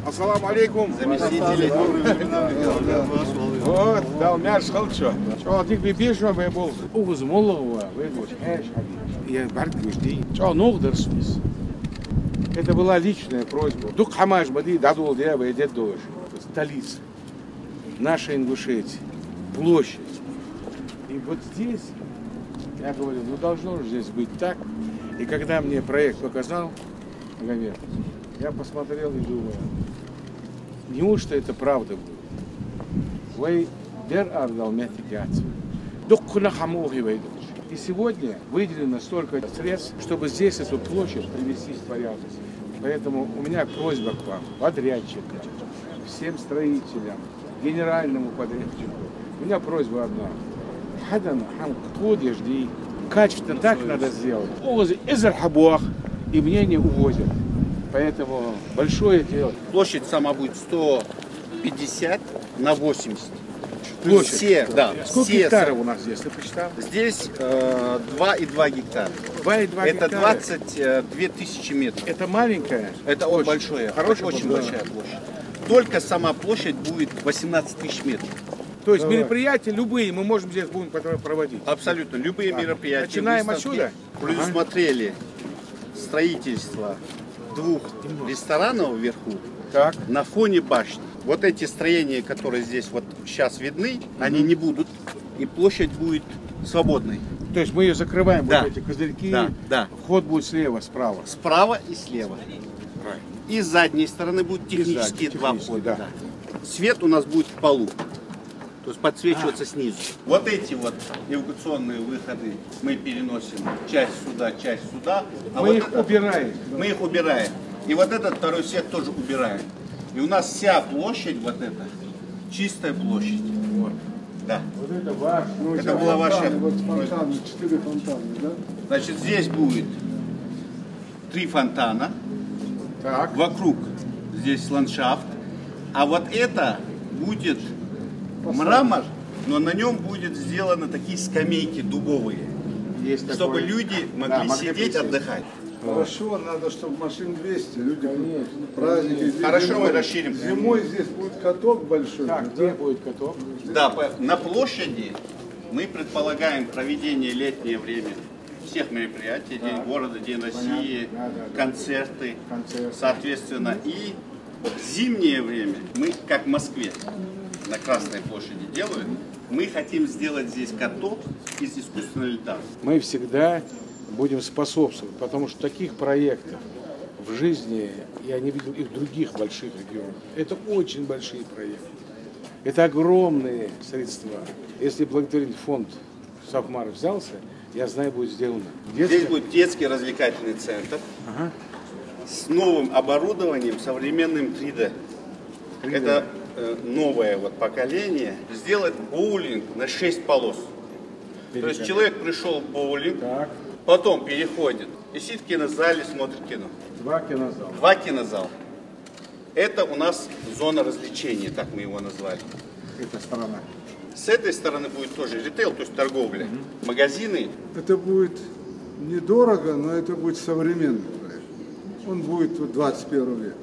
Ассаламу алейкум. Заместители. Вот, да, мяч خلصوا. شو هديك بيبيشوا بيبول. أوزم والله هو بيقول إيش حبيبي. Я барк جديد. شو نقدر سويس. Это была личная просьба. Дук хамаш бади дадул дева и дед дождь. Столица. Наша Ингушетия. Площадь. И вот здесь, я говорю, ну должно же здесь быть так. И когда мне проект показал, Магомед, я посмотрел и думаю, неужто это правда будет? И сегодня выделено столько средств, чтобы здесь эту площадь привести в порядок. Поэтому у меня просьба к вам, подрядчикам, всем строителям, генеральному подрядчику. У меня просьба одна. Качественно так надо сделать. И мне не увозят. Поэтому большое дело. Площадь сама будет 150 на 80. Площадь. Все, да. Сколько все гектаров у нас здесь? Ты посчитал? Здесь 2,2 гектара. 2,2 Это гектара. 22 тысячи метров. Это маленькая? Это площадь. большое, Хорошая очень площадь. большая площадь. Только сама площадь будет 18 тысяч метров. То есть мероприятия любые мы можем здесь будем проводить? Абсолютно. Любые мероприятия. Начинаем выставки. отсюда? Предусмотрели строительство 2 ресторанов вверху. Так. На фоне башни. Вот эти строения, которые здесь вот сейчас видны, они не будут. И площадь будет свободной. То есть мы ее закрываем, Да. вот эти козырьки. Да, да. Вход будет слева, справа. Справа и слева. И с задней стороны будут технические сзади, два технические, входа. да. Да. Свет у нас будет в полу. То есть подсвечиваться снизу. Вот эти вот эвакуационные выходы мы переносим часть сюда, часть сюда. А Мы вот их это- убираем. Мы их убираем. И вот этот второй свет тоже убираем. И у нас вся площадь вот эта чистая площадь. Вот. Да. Вот это ваш. Это была ваша. Вот фонтаны, 4 фонтана, да? Значит, здесь будет 3 фонтана. Так. Вокруг здесь ландшафт. А вот это будет мрамор, но на нем будет сделаны такие скамейки дубовые, Есть чтобы такое. люди Да, могли сидеть, присесть. отдыхать. Хорошо, надо, чтобы машин 200, люди, Конечно, праздники. Здесь Хорошо, зимой- мы расширим. Зимой здесь будет каток большой. Так, да? где будет каток? Да, на площади мы предполагаем проведение летнее время всех мероприятий, День города, День России, Да, да, да. концерты, Концерты. соответственно. И в зимнее время мы, как в Москве, на Красной площади делают, мы хотим сделать здесь каток из искусственного льда. Мы всегда будем способствовать, потому что таких проектов в жизни я не видел и в других больших регионах. Это очень большие проекты. Это огромные средства. Если благотворительный фонд Савмар взялся, я знаю, будет сделано. Здесь будет детский развлекательный центр Ага. с новым оборудованием, современным 3D. 3D. Это новое вот поколение. Сделать боулинг на 6 полос. То есть человек пришел в боулинг, Так, потом переходит и сидит в кинозале, смотрит кино. 2 кинозала. 2 кинозала. Это у нас зона развлечений, так мы его назвали. Эта сторона. С этой стороны будет тоже ритейл, то есть торговля. Магазины. Это будет недорого, но это будет современный проект. Он будет в 21 век.